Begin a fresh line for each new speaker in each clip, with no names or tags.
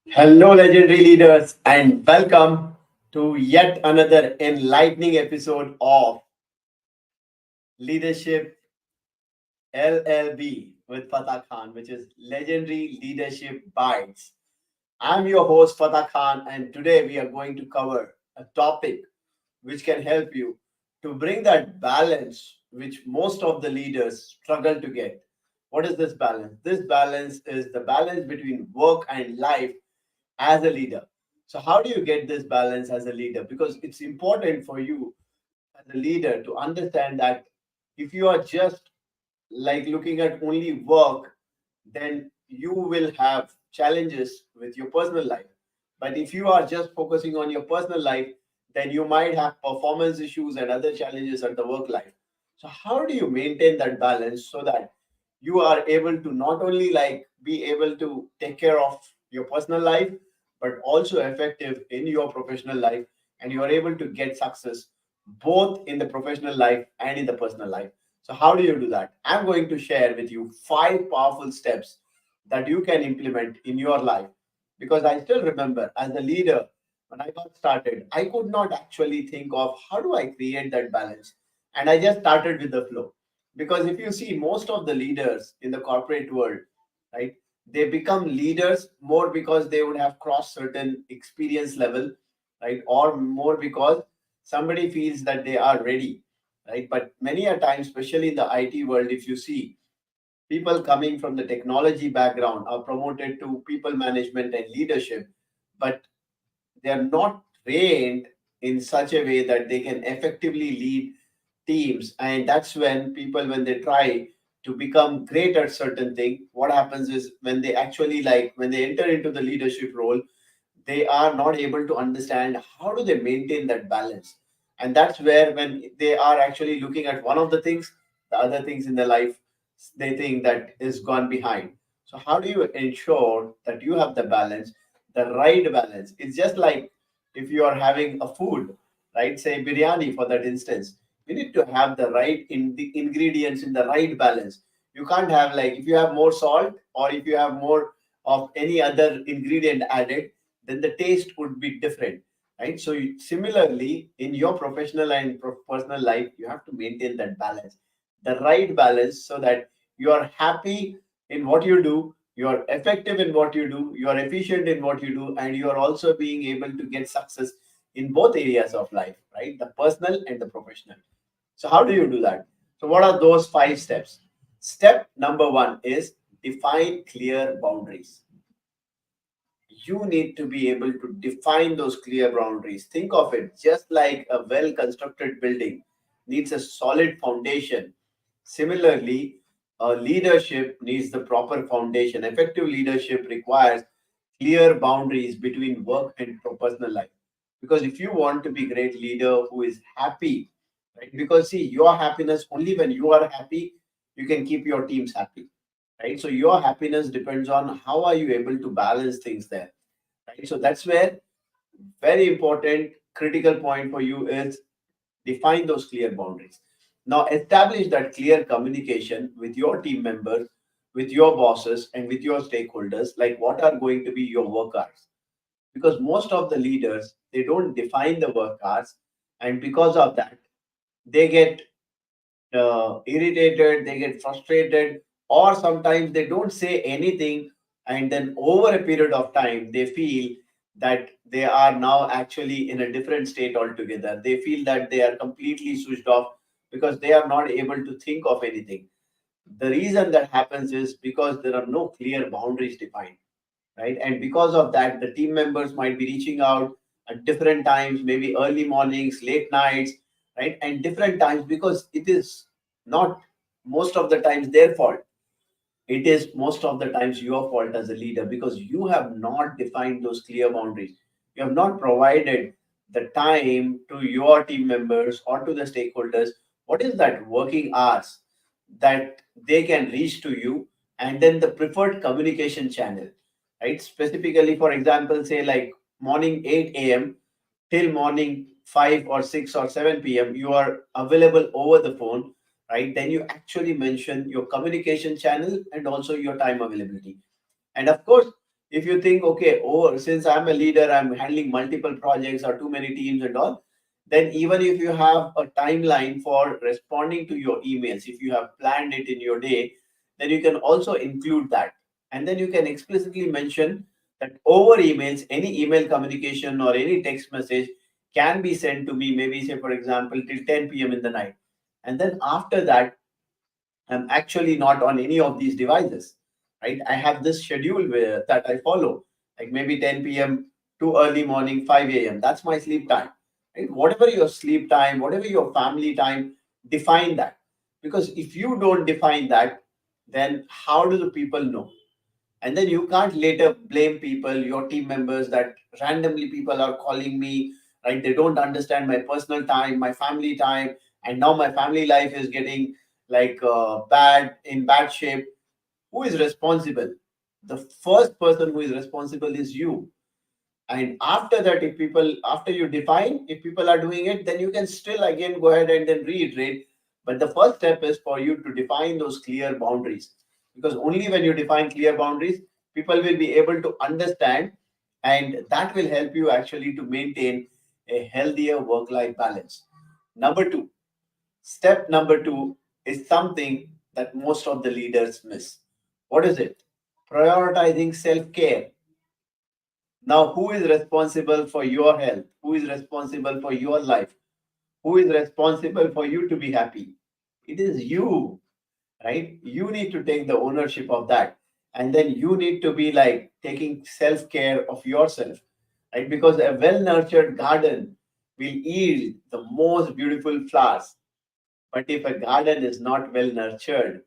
Hello, legendary leaders, and welcome to yet another enlightening episode of Leadership LLB with Fatah Khan, which is Legendary Leadership Bites. I'm your host, Fatah Khan, and today we are going to cover a topic which can help you to bring that balance which most of the leaders struggle to get. What is this balance? This balance is the balance between work and life as a leader. So, how do you get this balance as a leader? Because it's important for you as a leader to understand that if you are just like looking at only work, then you will have challenges with your personal life. But if you are just focusing on your personal life, then you might have performance issues and other challenges at the work life. So, how do you maintain that balance so that you are able to not only like be able to take care of your personal life, but also effective in your professional life, and you are able to get success both in the professional life and in the personal life? So, how do you do that? I'm going to share with you 5 powerful steps that you can implement in your life. Because I still remember as a leader, when I got started, I could not actually think of how do I create that balance. And I just started with the flow. Because if you see most of the leaders in the corporate world, right, they become leaders more because they would have crossed certain experience level, right, or more because somebody feels that they are ready, right? But many a time, especially in the IT world, if you see people coming from the technology background are promoted to people management and leadership, but they are not trained in such a way that they can effectively lead teams. And that's when people, when they try to become great at certain thing, what happens is when they actually like when they enter into the leadership role, they are not able to understand how do they maintain that balance. And that's where when they are actually looking at one of the things, the other things in their life, they think that is gone behind. So how do you ensure that you have the balance, the right balance? It's just like if you are having a food, right, say biryani for that instance, you need to have the right in the ingredients in the right balance. You can't have like if you have more salt or if you have more of any other ingredient added, then the taste would be different, right? So similarly in your professional and personal life, you have to maintain that balance, the right balance, so that you are happy in what you do, you are effective in what you do, you are efficient in what you do, and you are also being able to get success in both areas of life, right, the personal and the professional. So how do you do that? So what are those 5 steps? Step number 1 is define clear boundaries. You need to be able to define those clear boundaries. Think of it just like a well constructed building needs a solid foundation. Similarly, leadership needs the proper foundation. Effective leadership requires clear boundaries between work and personal life. Because if you want to be great leader who is happy, right? Because see, your happiness only when you are happy, you can keep your teams happy, right? So your happiness depends on how are you able to balance things there, right? So that's where very important critical point for you is define those clear boundaries. Now establish that clear communication with your team members, with your bosses, and with your stakeholders, like what are going to be your work hours. Because most of the leaders, they don't define the work hours, and because of that, they get irritated, they get frustrated, or sometimes they don't say anything. And then over a period of time, they feel that they are now actually in a different state altogether. They feel that they are completely switched off because they are not able to think of anything. The reason that happens is because there are no clear boundaries defined, right? And because of that, the team members might be reaching out at different times, maybe early mornings, late nights, right? And different times because it is not most of the times their fault. It is most of the times your fault as a leader because you have not defined those clear boundaries. You have not provided the time to your team members or to the stakeholders. What is that working hours that they can reach to you, and then the preferred communication channel, right? Specifically, for example, say like morning 8 a.m. till morning 5 or 6 or 7 p.m., you are available over the phone, right? Then you actually mention your communication channel and also your time availability. And of course, if you think, okay, oh, since I'm a leader, I'm handling multiple projects or too many teams and all, then even if you have a timeline for responding to your emails, if you have planned it in your day, then you can also include that. And then you can explicitly mention that over emails, any email communication or any text message can be sent to me, maybe say, for example, till 10 p.m. in the night. And then after that, I'm actually not on any of these devices, right? I have this schedule that I follow, like maybe 10 p.m. to early morning, 5 a.m. That's my sleep time, right? Whatever your sleep time, whatever your family time, define that. Because if you don't define that, then how do the people know? And then you can't later blame people, your team members, that randomly people are calling me, right? They don't understand my personal time, my family time, and now my family life is getting like bad shape. Who is responsible? The first person who is responsible is you. And after that, if people, after you define, if people are doing it, then you can still again go ahead and then reiterate. But the first step is for you to define those clear boundaries, because only when you define clear boundaries, people will be able to understand, and that will help you actually to maintain a healthier work life balance. Number two, step number two is something that most of the leaders miss. What is it? Prioritizing self care. Now, who is responsible for your health? Who is responsible for your life? Who is responsible for you to be happy? It is you, right? You need to take the ownership of that. And then you need to be like taking self care of yourself, right? Because a well nurtured garden will yield the most beautiful flowers. But if a garden is not well nurtured,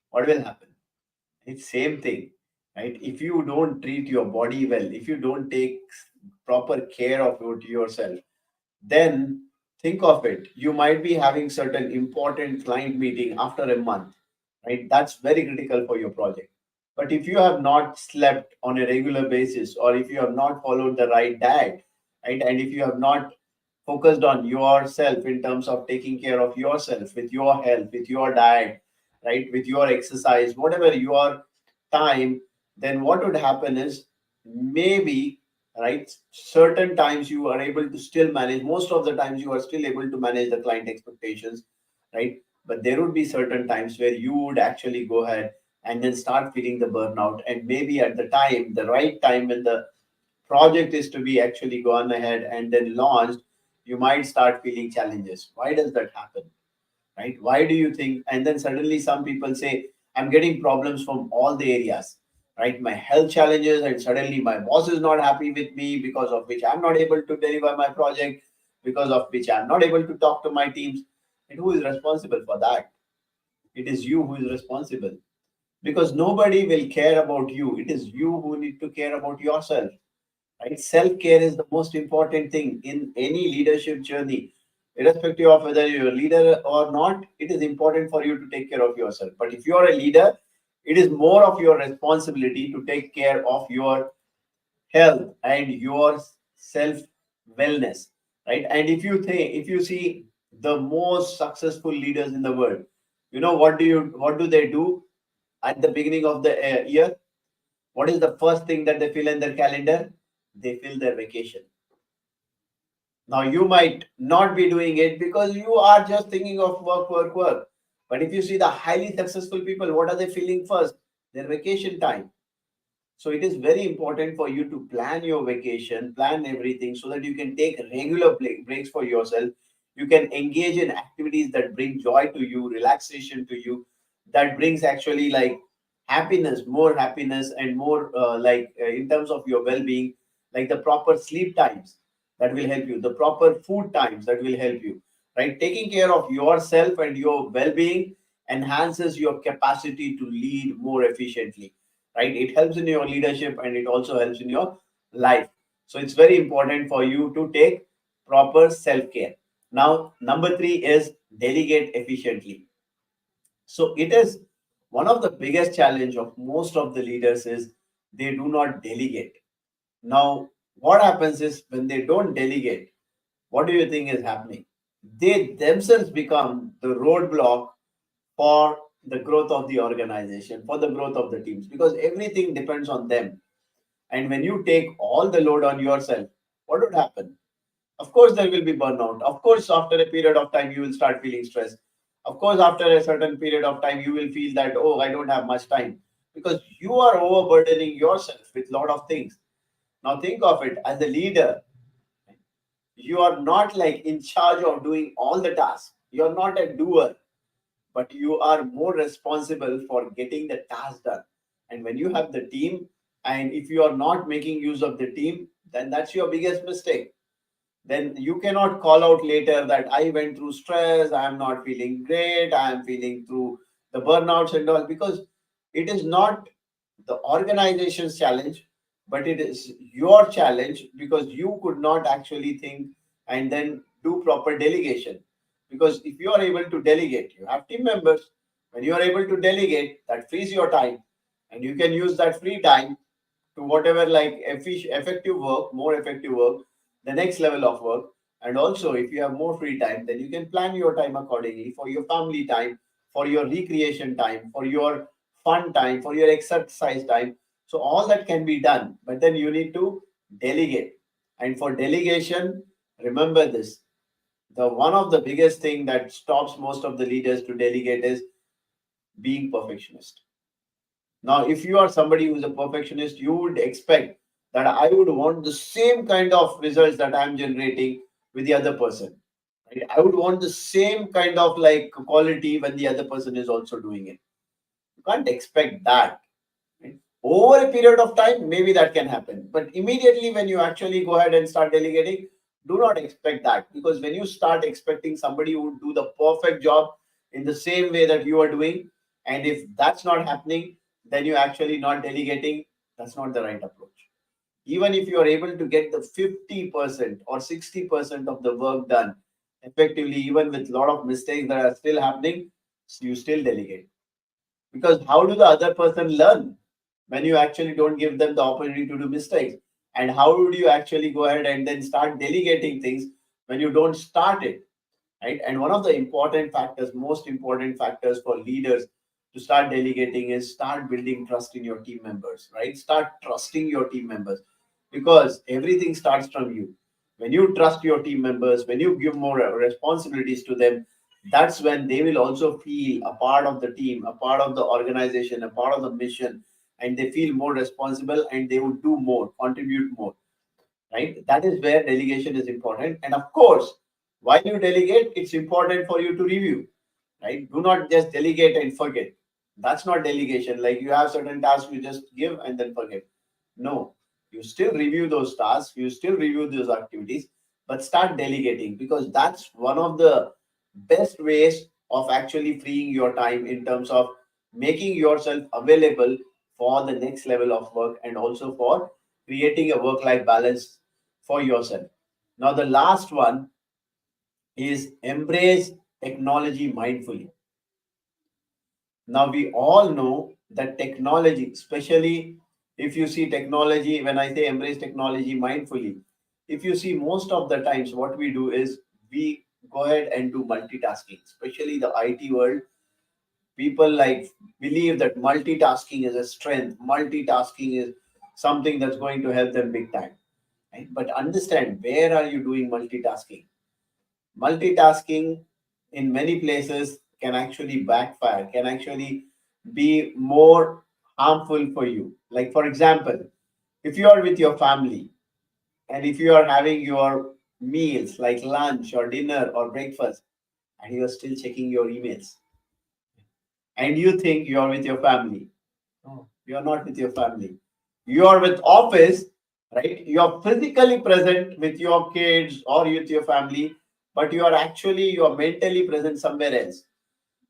what will happen? It's same thing, right? If you don't treat your body well, if you don't take proper care of yourself, then think of it. You might be having certain important client meeting after a month, right? That's very critical for your project. But if you have not slept on a regular basis, or if you have not followed the right diet, right, and if you have not focused on yourself in terms of taking care of yourself with your health, with your diet, right, with your exercise, whatever your time, then what would happen is, maybe, right, certain times you are able to still manage, most of the times you are still able to manage the client expectations, right? But there would be certain times where you would actually go ahead and then start feeling the burnout, and maybe at the time, the right time, when the project is to be actually gone ahead and then launched, you might start feeling challenges. Why does that happen, right? Why do you think? And then suddenly some people say, I'm getting problems from all the areas, right? My health challenges, and suddenly my boss is not happy with me, because of which I'm not able to deliver my project, because of which I'm not able to talk to my teams. And who is responsible for that? It is you who is responsible, because nobody will care about you. It is you who need to care about yourself, right? Self care is the most important thing in any leadership journey. Irrespective of whether you're a leader or not, it is important for you to take care of yourself. But if you are a leader, it is more of your responsibility to take care of your health and your self wellness, right? And if you see the most successful leaders in the world, what do they do at the beginning of the year? What is the first thing that they fill in their calendar? They fill their vacation. Now, you might not be doing it because you are just thinking of work, work, work. But if you see the highly successful people, what are they feeling first? Their vacation time. So it is very important for you to plan your vacation, plan everything, so that you can take regular breaks for yourself. You can engage in activities that bring joy to you, relaxation to you, that brings actually like happiness, more happiness, and more in terms of your well-being, like the proper sleep times that will help you, the proper food times that will help you, right? Taking care of yourself and your well-being enhances your capacity to lead more efficiently, right? It helps in your leadership and it also helps in your life. So it's very important for you to take proper self care. Now, number three is delegate efficiently. So it is one of the biggest challenge of most of the leaders is they do not delegate. Now, what happens is when they don't delegate, what do you think is happening? They themselves become the roadblock for the growth of the organization, for the growth of the teams, because everything depends on them. And when you take all the load on yourself, what would happen? Of course, there will be burnout. Of course, after a period of time, you will start feeling stressed. Of course, after a certain period of time, you will feel that, oh, I don't have much time, because you are overburdening yourself with a lot of things. Now, think of it as a leader. You are not like in charge of doing all the tasks. You're not a doer, but you are more responsible for getting the task done. And when you have the team, and if you are not making use of the team, then that's your biggest mistake. Then you cannot call out later that I went through stress, I am not feeling great, I am feeling through the burnouts and all, because it is not the organization's challenge, but it is your challenge, because you could not actually think and then do proper delegation. Because if you are able to delegate, you have team members. When you are able to delegate, that frees your time, and you can use that free time to whatever like effective work, more effective work, the next level of work. And also, if you have more free time, then you can plan your time accordingly for your family time, for your recreation time, for your fun time, for your exercise time. So all that can be done, but then you need to delegate. And for delegation, remember this: the one of the biggest thing that stops most of the leaders to delegate is being perfectionist. Now, if you are somebody who's a perfectionist, you would expect that I would want the same kind of results that I'm generating with the other person. Right? I would want the same kind of like quality when the other person is also doing it. You can't expect that. Right? Over a period of time, maybe that can happen. But immediately when you actually go ahead and start delegating, do not expect that. Because when you start expecting somebody who would do the perfect job in the same way that you are doing, and if that's not happening, then you actually not delegating, that's not the right approach. Even if you are able to get the 50% or 60% of the work done effectively, even with a lot of mistakes that are still happening, you still delegate. Because how do the other person learn when you actually don't give them the opportunity to do mistakes? And how would you actually go ahead and then start delegating things when you don't start it? Right? And one of the important factors, most important factors for leaders to start delegating is start building trust in your team members, right? Start trusting your team members, because everything starts from you. When you trust your team members, when you give more responsibilities to them, that's when they will also feel a part of the team, a part of the organization, a part of the mission, and they feel more responsible and they would do more, contribute more, right? That is where delegation is important. And of course, while you delegate, it's important for you to review, right? Do not just delegate and forget. That's not delegation. Like you have certain tasks, you just give and then forget. No, you still review those tasks, you still review those activities, but start delegating, because that's one of the best ways of actually freeing your time in terms of making yourself available for the next level of work, and also for creating a work life balance for yourself. Now, the last one is embrace technology mindfully. Now, we all know that technology, especially if you see technology, when I say embrace technology mindfully, if you see most of the times what we do is we go ahead and do multitasking, especially the IT world. People like believe that multitasking is a strength, multitasking is something that's going to help them big time. Right? But understand, where are you doing multitasking? Multitasking in many places can actually backfire, can actually be more harmful for you. Like, for example, if you are with your family and if you are having your meals like lunch or dinner or breakfast, and you are still checking your emails, and you think you are with your family. No, you are not with your family. You are with office, right? You are physically present with your kids or with your family, but you are mentally present somewhere else.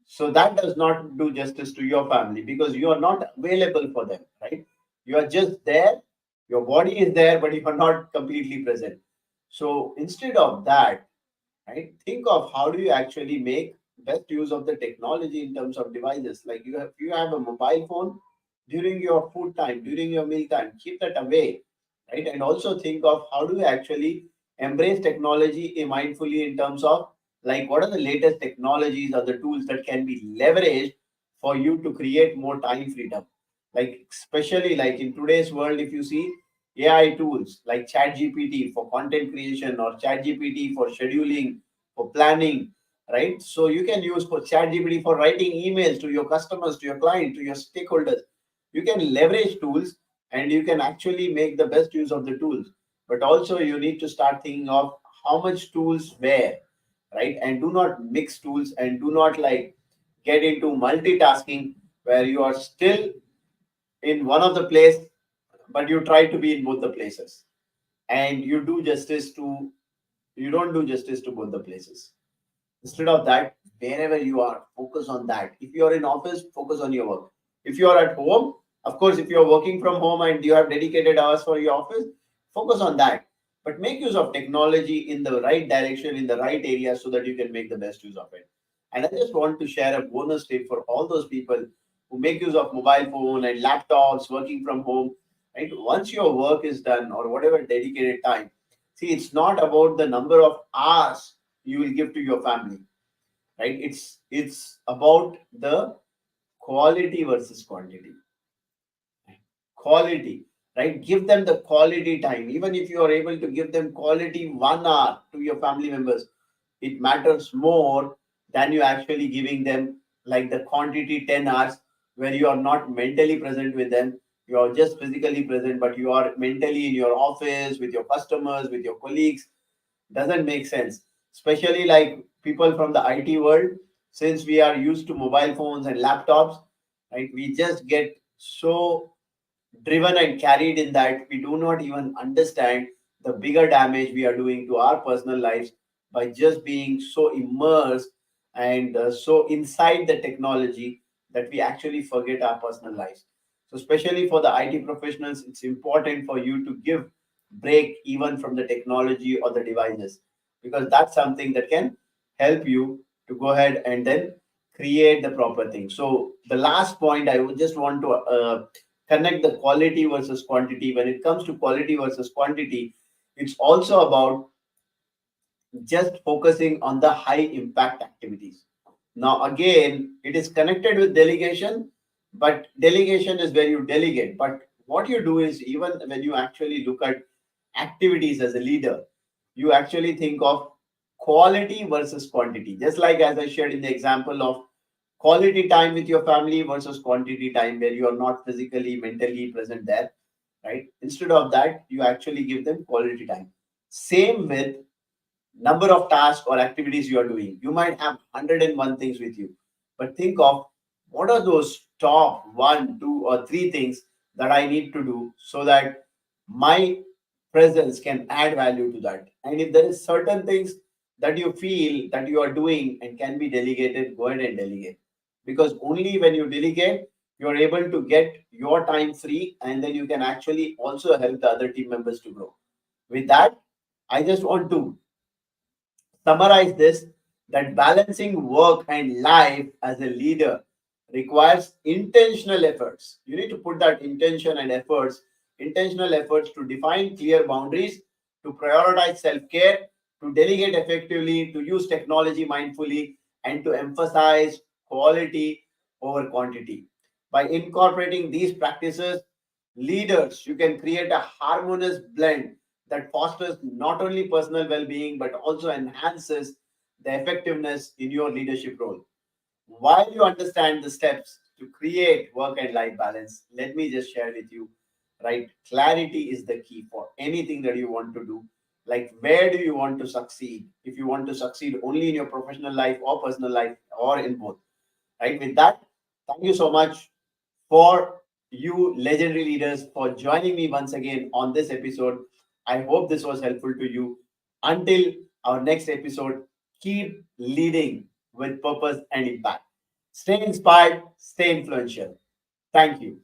So that does not do justice to your family, because you are not available for them, right? You are just there. Your body is there, but you are not completely present. So instead of that, right, think of how do you actually make best use of the technology in terms of devices. Like you have a mobile phone during your food time, during your meal time, keep that away, right? And also think of how do you actually embrace technology mindfully in terms of like what are the latest technologies or the tools that can be leveraged for you to create more time freedom. Like especially like in today's world, if you see AI tools like ChatGPT for content creation or ChatGPT for scheduling, for planning, right? So you can use for ChatGPT for writing emails to your customers, to your client, to your stakeholders. You can leverage tools and you can actually make the best use of the tools. But also you need to start thinking of how much tools where, right? And do not mix tools and do not like get into multitasking where you are still in one of the place but you try to be in both the places and you don't do justice to both the places. Instead of that, wherever you are, focus on that. If you are in office, focus on your work. If you are at home, of course, if you are working from home and you have dedicated hours for your office, focus on that. But make use of technology in the right direction, in the right area, so that you can make the best use of it. And I just want to share a bonus tip for all those people who make use of mobile phone and laptops, working from home. Right? Once your work is done or whatever dedicated time, see, it's not about the number of hours you will give to your family, right? It's about the quality versus quantity. Quality, right? Give them the quality time. Even if you are able to give them quality 1 hour to your family members, it matters more than you actually giving them like the quantity 10 hours where you are not mentally present with them. You are just physically present, but you are mentally in your office with your customers, with your colleagues. Doesn't make sense, especially like people from the IT world. Since we are used to mobile phones and laptops, right, we just get so driven and carried in that we do not even understand the bigger damage we are doing to our personal lives by just being so immersed and so inside the technology that we actually forget our personal lives. So especially for the IT professionals, it's important for you to give break even from the technology or the devices, because that's something that can help you to go ahead and then create the proper thing. So the last point I would just want to connect the quality versus quantity. When it comes to quality versus quantity, it's also about just focusing on the high impact activities. Now, again, it is connected with delegation, but delegation is where you delegate. But what you do is, even when you actually look at activities as a leader, you actually think of quality versus quantity. Just like as I shared in the example of quality time with your family versus quantity time where you are not physically, mentally present there, right? Instead of that, you actually give them quality time. Same with number of tasks or activities you are doing. You might have 101 things with you, but think of what are those top one, two, or three things that I need to do so that my presence can add value to that. And if there is certain things that you feel that you are doing and can be delegated, go ahead and delegate. Because only when you delegate, you are able to get your time free, and then you can actually also help the other team members to grow. With that, I just want to summarize this, that balancing work and life as a leader requires intentional efforts. You need to put that intentional efforts to define clear boundaries, to prioritize self care, to delegate effectively, to use technology mindfully, and to emphasize quality over quantity. By incorporating these practices, leaders, you can create a harmonious blend that fosters not only personal well being but also enhances the effectiveness in your leadership role. While you understand the steps to create work and life balance, let me just share with you, right? Clarity is the key for anything that you want to do. Like, where do you want to succeed? If you want to succeed only in your professional life or personal life or in both, right? With that, thank you so much for you, legendary leaders, for joining me once again on this episode. I hope this was helpful to you. Until our next episode, keep leading with purpose and impact. Stay inspired, stay influential. Thank you.